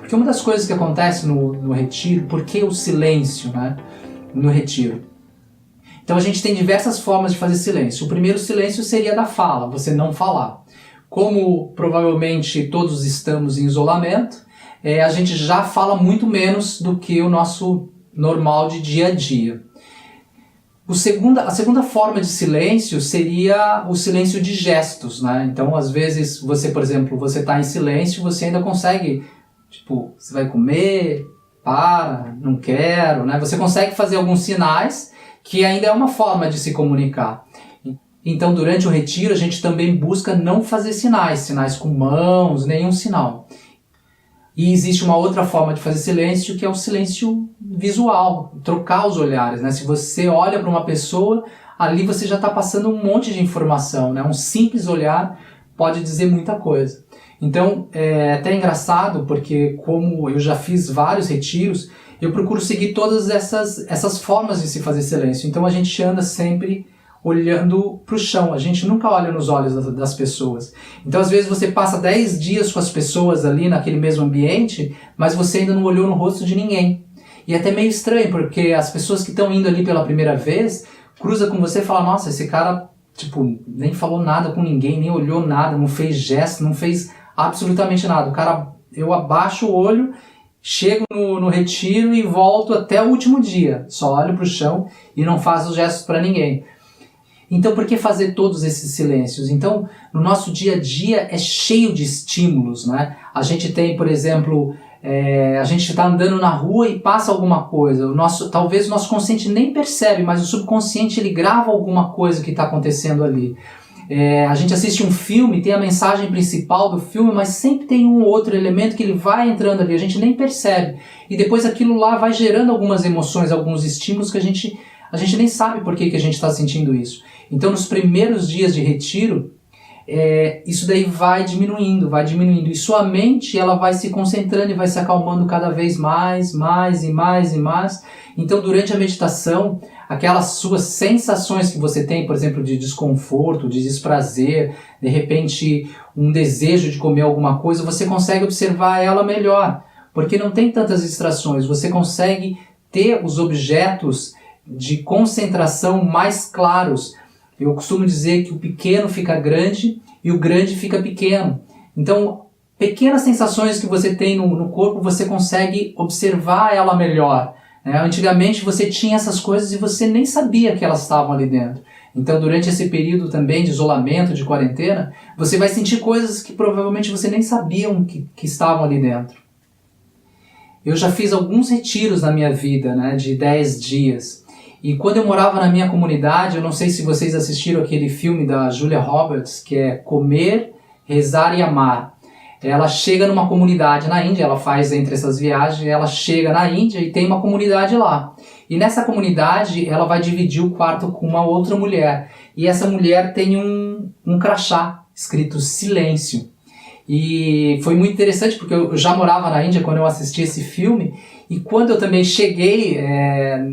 Porque uma das coisas que acontece no retiro, por que o silêncio, né, no retiro? Então a gente tem diversas formas de fazer silêncio. O primeiro silêncio seria da fala, você não falar. Como provavelmente todos estamos em isolamento, a gente já fala muito menos do que o nosso normal de dia a dia. A segunda forma de silêncio seria o silêncio de gestos, né? Então, às vezes, você, por exemplo, você está em silêncio, você ainda consegue, tipo, você vai comer, para, não quero, né? Você consegue fazer alguns sinais que ainda é uma forma de se comunicar. Então, durante o retiro, a gente também busca não fazer sinais com mãos, nenhum sinal. E existe uma outra forma de fazer silêncio, que é o silêncio visual, trocar os olhares, né? Se você olha para uma pessoa, ali você já está passando um monte de informação, né? Um simples olhar pode dizer muita coisa. Então, é até engraçado, porque como eu já fiz vários retiros, eu procuro seguir todas essas formas de se fazer silêncio. Então, a gente anda sempre olhando para o chão, a gente nunca olha nos olhos das pessoas. Então, às vezes, você passa 10 dias com as pessoas ali naquele mesmo ambiente, mas você ainda não olhou no rosto de ninguém. E é até meio estranho, porque as pessoas que estão indo ali pela primeira vez, cruza com você e fala, nossa, esse cara, tipo, nem falou nada com ninguém, nem olhou nada, não fez gesto, não fez absolutamente nada. O cara, eu abaixo o olho, chego no retiro e volto até o último dia. Só olho para o chão e não faço os gestos para ninguém. Então, por que fazer todos esses silêncios? Então, no nosso dia a dia é cheio de estímulos, né? A gente tem, por exemplo, a gente está andando na rua e passa alguma coisa. Talvez o nosso consciente nem percebe, mas o subconsciente ele grava alguma coisa que está acontecendo ali. A gente assiste um filme, tem a mensagem principal do filme, mas sempre tem um outro elemento que ele vai entrando ali, a gente nem percebe. E depois aquilo lá vai gerando algumas emoções, alguns estímulos que a gente nem sabe por que a gente está sentindo isso. Então, nos primeiros dias de retiro, isso daí vai diminuindo. E sua mente ela vai se concentrando e vai se acalmando cada vez mais. Então, durante a meditação, aquelas suas sensações que você tem, por exemplo, de desconforto, de desprazer, de repente um desejo de comer alguma coisa, você consegue observar ela melhor, porque não tem tantas distrações, você consegue ter os objetos de concentração mais claros. Eu costumo dizer que o pequeno fica grande e o grande fica pequeno. Então, pequenas sensações que você tem no corpo, você consegue observar ela melhor. Antigamente você tinha essas coisas e você nem sabia que elas estavam ali dentro. Então, durante esse período também de isolamento, de quarentena, você vai sentir coisas que provavelmente você nem sabia que estavam ali dentro. Eu já fiz alguns retiros na minha vida, de 10 dias. E quando eu morava na minha comunidade, eu não sei se vocês assistiram aquele filme da Julia Roberts, que é Comer, Rezar e Amar. Ela chega numa comunidade na Índia, ela faz entre essas viagens, ela chega na Índia e tem uma comunidade lá. E nessa comunidade, ela vai dividir o quarto com uma outra mulher. E essa mulher tem um crachá escrito silêncio. E foi muito interessante porque eu já morava na Índia quando eu assisti esse filme. E quando eu também cheguei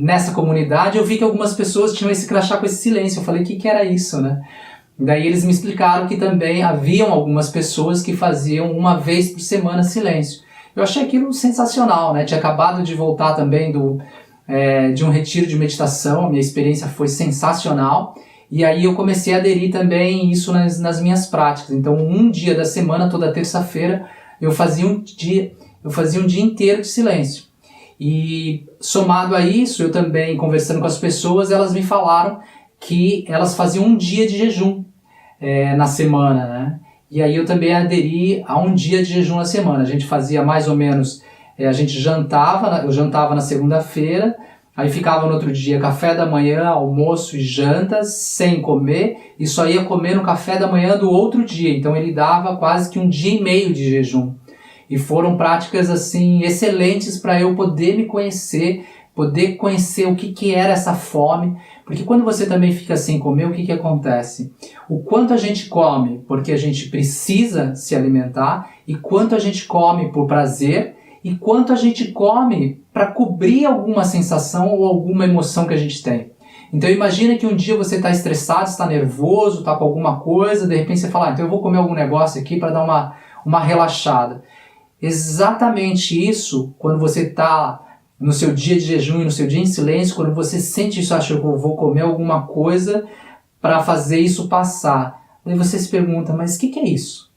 nessa comunidade, eu vi que algumas pessoas tinham esse crachá com esse silêncio. Eu falei, o que era isso, né? Daí eles me explicaram que também haviam algumas pessoas que faziam uma vez por semana silêncio. Eu achei aquilo sensacional, né? Tinha acabado de voltar também de um retiro de meditação, a minha experiência foi sensacional. E aí eu comecei a aderir também isso nas minhas práticas. Então, um dia da semana, toda terça-feira, eu fazia um dia inteiro de silêncio. E somado a isso, eu também, conversando com as pessoas, elas me falaram que elas faziam um dia de jejum na semana, né? E aí eu também aderi a um dia de jejum na semana. A gente fazia mais ou menos, eu jantava na segunda-feira, aí ficava no outro dia café da manhã, almoço e jantas, sem comer, e só ia comer no café da manhã do outro dia. Então ele dava quase que um dia e meio de jejum. E foram práticas assim excelentes para eu poder me conhecer, poder conhecer o que era essa fome. Porque quando você também fica sem comer, o que acontece? O quanto a gente come porque a gente precisa se alimentar, e quanto a gente come por prazer, e quanto a gente come para cobrir alguma sensação ou alguma emoção que a gente tem. Então imagina que um dia você está estressado, está nervoso, está com alguma coisa, de repente você fala, então eu vou comer algum negócio aqui para dar uma relaxada. exatamente isso, quando você está no seu dia de jejum e no seu dia em silêncio, quando você sente isso, acha que eu vou comer alguma coisa para fazer isso passar. Aí você se pergunta, mas o que é isso?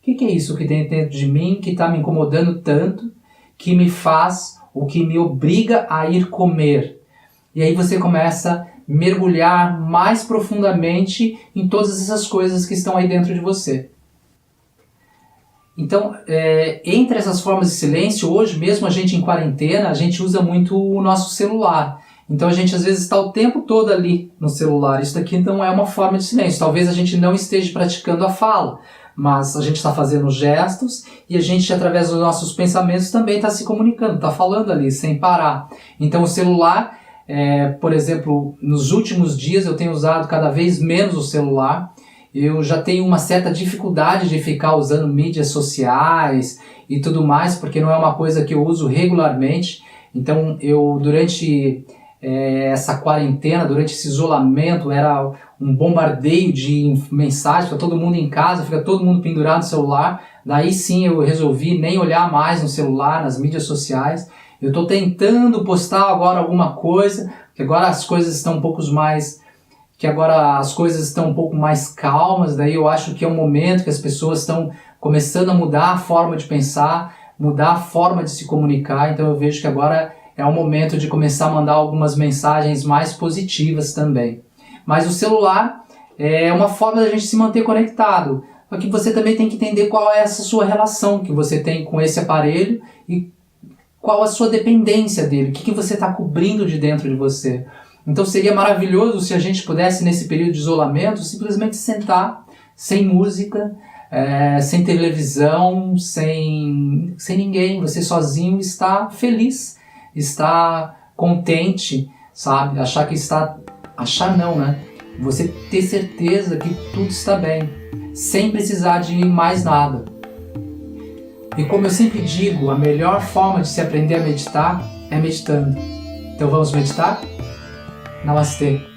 O que é isso que tem dentro de mim que está me incomodando tanto, que me faz ou que me obriga a ir comer? E aí você começa a mergulhar mais profundamente em todas essas coisas que estão aí dentro de você. Então, entre essas formas de silêncio, hoje mesmo a gente em quarentena, a gente usa muito o nosso celular. Então a gente às vezes está o tempo todo ali no celular. Isso daqui não é uma forma de silêncio. Talvez a gente não esteja praticando a fala, mas a gente está fazendo gestos e a gente, através dos nossos pensamentos, também está se comunicando, está falando ali sem parar. Então o celular, por exemplo, nos últimos dias eu tenho usado cada vez menos o celular. Eu já tenho uma certa dificuldade de ficar usando mídias sociais e tudo mais, porque não é uma coisa que eu uso regularmente. Então eu, durante essa quarentena, durante esse isolamento, era um bombardeio de mensagens para todo mundo em casa, fica todo mundo pendurado no celular. Daí sim eu resolvi nem olhar mais no celular, nas mídias sociais. Eu estou tentando postar agora alguma coisa, porque agora as coisas estão um pouco mais calmas. Daí eu acho que é um momento que as pessoas estão começando a mudar a forma de pensar, mudar a forma de se comunicar. Então eu vejo que agora é o momento de começar a mandar algumas mensagens mais positivas também. Mas o celular é uma forma da gente se manter conectado. Só que você também tem que entender qual é essa sua relação que você tem com esse aparelho e qual a sua dependência dele, o que você está cobrindo de dentro de você. Então seria maravilhoso se a gente pudesse, nesse período de isolamento, simplesmente sentar, sem música, sem televisão, sem ninguém, você sozinho, está feliz, está contente, sabe? Achar não, né? Você ter certeza que tudo está bem, sem precisar de mais nada. E como eu sempre digo, a melhor forma de se aprender a meditar é meditando. Então vamos meditar? Namastê.